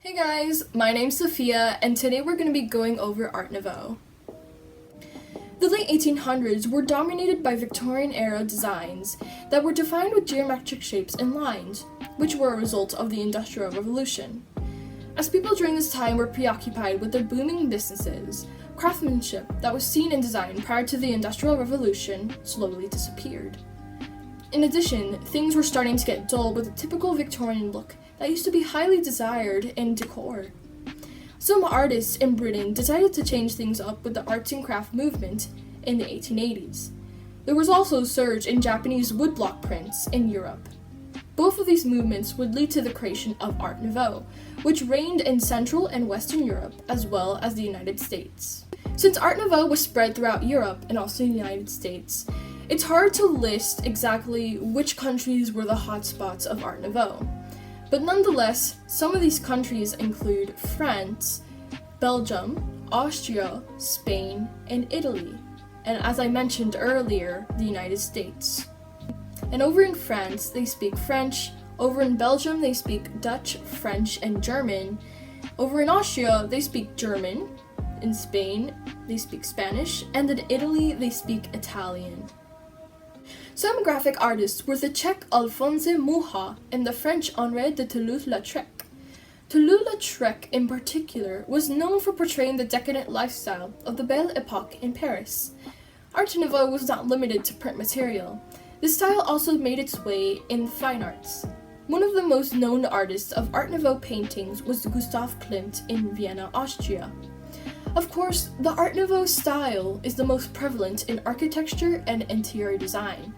Hey guys, my name's Sophia, and today we're going to be going over Art Nouveau. The late 1800s were dominated by Victorian-era designs that were defined with geometric shapes and lines, which were a result of the Industrial Revolution. As people during this time were preoccupied with their booming businesses, craftsmanship that was seen in design prior to the Industrial Revolution slowly disappeared. In addition, things were starting to get dull with a typical Victorian look that used to be highly desired in decor. Some artists in Britain decided to change things up with the arts and craft movement in the 1880s. There was also a surge in Japanese woodblock prints in Europe. Both of these movements would lead to the creation of Art Nouveau, which reigned in Central and Western Europe as well as the United States. Since Art Nouveau was spread throughout Europe and also the United States, it's hard to list exactly which countries were the hotspots of Art Nouveau. But nonetheless, some of these countries include France, Belgium, Austria, Spain, and Italy, and as I mentioned earlier, the United States. And over in France, they speak French, over in Belgium, they speak Dutch, French, and German, over in Austria, they speak German, in Spain, they speak Spanish, and in Italy, they speak Italian. Some graphic artists were the Czech Alphonse Mucha and the French Henri de Toulouse-Lautrec. Toulouse-Lautrec, in particular, was known for portraying the decadent lifestyle of the Belle Epoque in Paris. Art Nouveau was not limited to print material. This style also made its way in fine arts. One of the most known artists of Art Nouveau paintings was Gustav Klimt in Vienna, Austria. Of course, the Art Nouveau style is the most prevalent in architecture and interior design.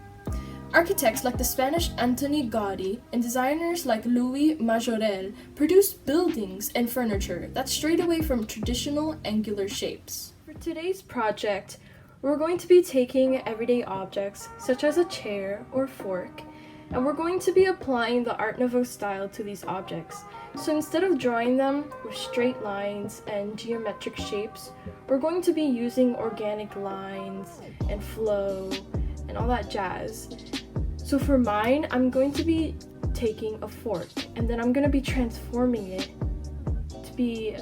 Architects like the Spanish Antoni Gaudí and designers like Louis Majorelle produced buildings and furniture that strayed away from traditional angular shapes. For today's project, we're going to be taking everyday objects such as a chair or fork, and we're going to be applying the Art Nouveau style to these objects. So instead of drawing them with straight lines and geometric shapes, we're going to be using organic lines and flow and all that jazz. So for mine, I'm going to be taking a fork and then I'm going to be transforming it to be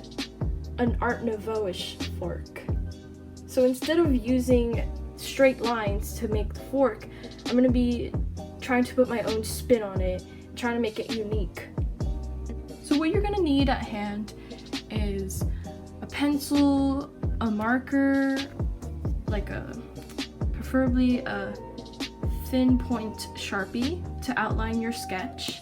an Art Nouveau-ish fork. So instead of using straight lines to make the fork, I'm going to be trying to put my own spin on it, trying to make it unique. So what you're going to need at hand is a pencil, a marker, preferably a thin point Sharpie to outline your sketch,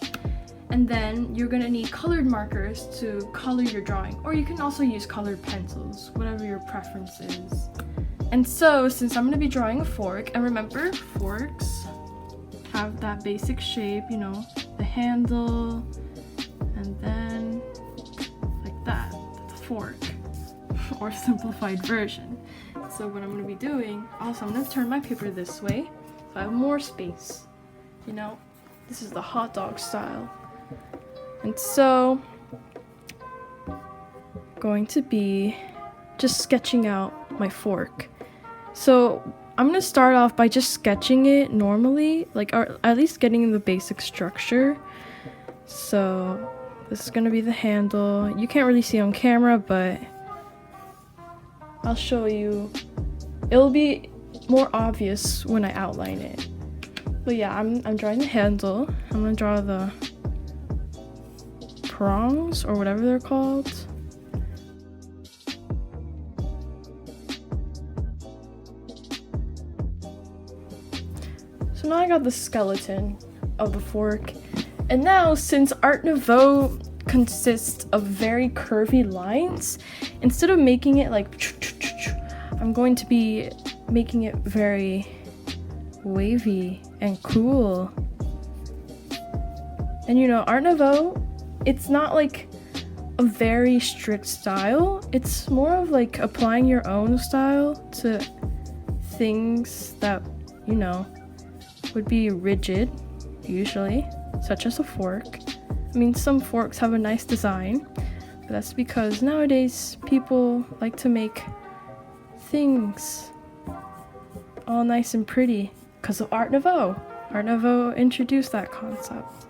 and then you're going to need colored markers to color your drawing, or you can also use colored pencils, whatever your preference is. And so since I'm going to be drawing a fork, and remember, forks have that basic shape, the handle, and then like that, that's a fork, or simplified version. So what I'm going to be doing, also I'm going to turn my paper this way, so I have more space, this is the hot dog style. And so, going to be just sketching out my fork. So I'm going to start off by just sketching it normally, or at least getting the basic structure. So this is going to be the handle. You can't really see on camera, but I'll show you. It'll be more obvious when I outline it. But yeah, I'm drawing the handle. I'm going to draw the prongs or whatever they're called. So now I got the skeleton of the fork. And now, since Art Nouveau consists of very curvy lines, instead of making it I'm going to be making it very wavy and cool. And Art Nouveau, it's not like a very strict style. It's more of applying your own style to things that, would be rigid, usually, such as a fork. I mean, some forks have a nice design, but that's because nowadays people like to make things all nice and pretty because of Art Nouveau. Art Nouveau introduced that concept.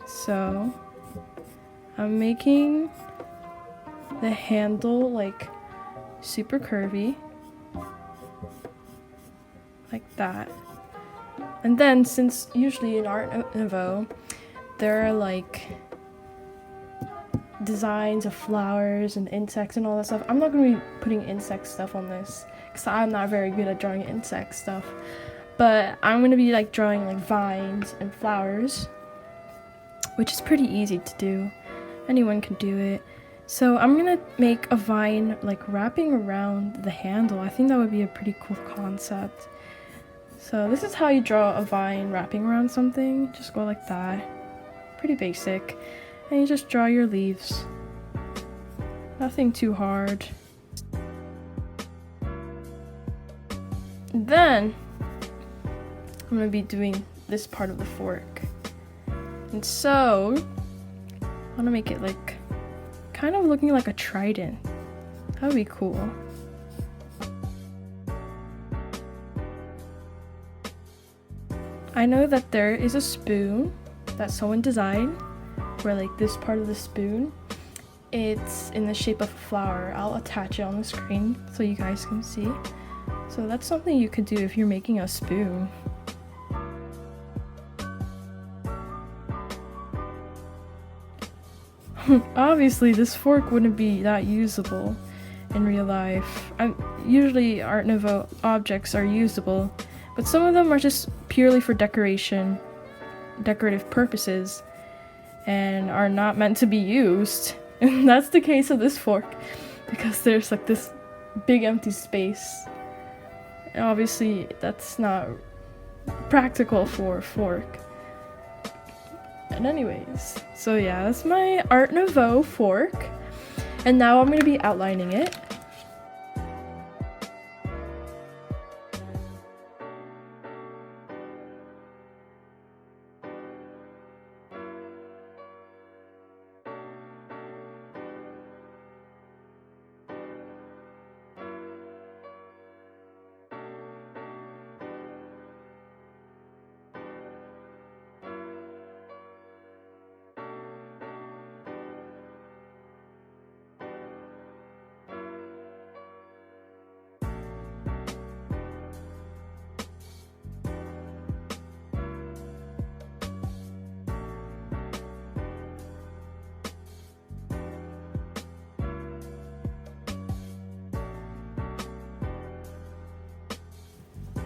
So I'm making the handle like super curvy, like that. And then, since usually in Art Nouveau there are like designs of flowers and insects and all that stuff, I'm not going to be putting insect stuff on this because I'm not very good at drawing insect stuff. But I'm going to be like drawing like vines and flowers, which is pretty easy to do. Anyone can do it. So I'm going to make a vine like wrapping around the handle. I think that would be a pretty cool concept. So this is how you draw a vine wrapping around something. Just go like that. Pretty basic. And you just draw your leaves. Nothing too hard. Then I'm gonna be doing this part of the fork. And so I wanna make it like kind of looking like a trident. That would be cool. I know that there is a spoon that someone designed where like this part of the spoon, it's in the shape of a flower. I'll attach it on the screen so you guys can see. So that's something you could do if you're making a spoon. Obviously this fork wouldn't be that usable in real life. Usually Art Nouveau objects are usable, but some of them are just purely for decorative purposes and are not meant to be used. And that's the case of this fork, because there's like this big empty space. And obviously that's not practical for a fork. And anyways, so yeah, that's my Art Nouveau fork. And now I'm gonna be outlining it.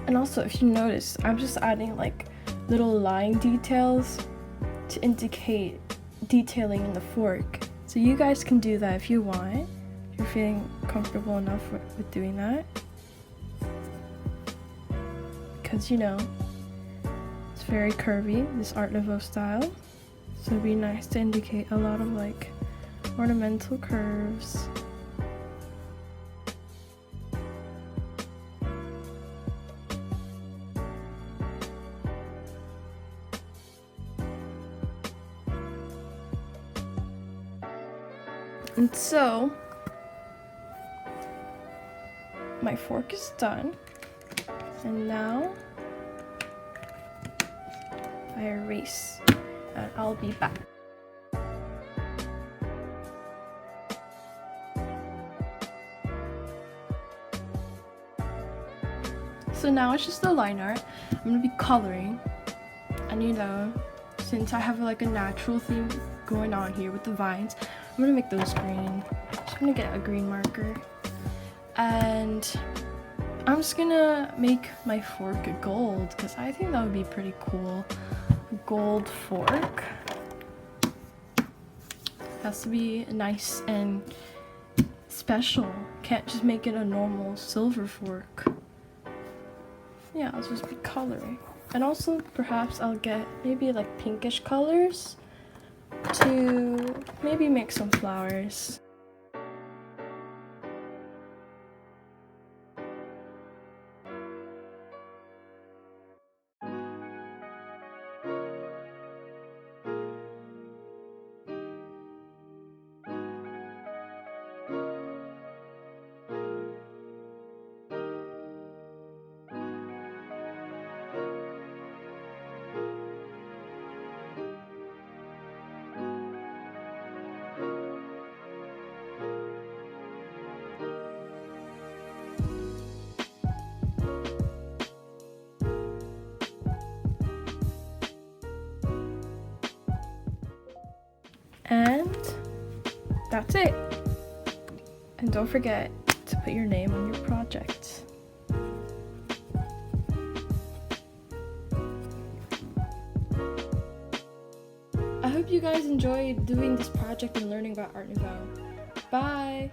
And also, if you notice, I'm just adding like little line details to indicate detailing in the fork. So you guys can do that if you want, if you're feeling comfortable enough with doing that. Because, you know, it's very curvy, this Art Nouveau style. So it'd be nice to indicate a lot of like ornamental curves. And so, my fork is done, and now I erase, and I'll be back. So now it's just the line art. I'm gonna be coloring, and you know, since I have like a natural theme going on here with the vines, I'm gonna make those green. I'm just gonna get a green marker. And I'm just gonna make my fork gold because I think that would be pretty cool. A gold fork. Has to be nice and special. Can't just make it a normal silver fork. Yeah, I'll just be coloring. And also perhaps I'll get maybe like pinkish colors to maybe make some flowers. that's it. And don't forget to put your name on your project. I hope you guys enjoyed doing this project and learning about Art Nouveau. Bye!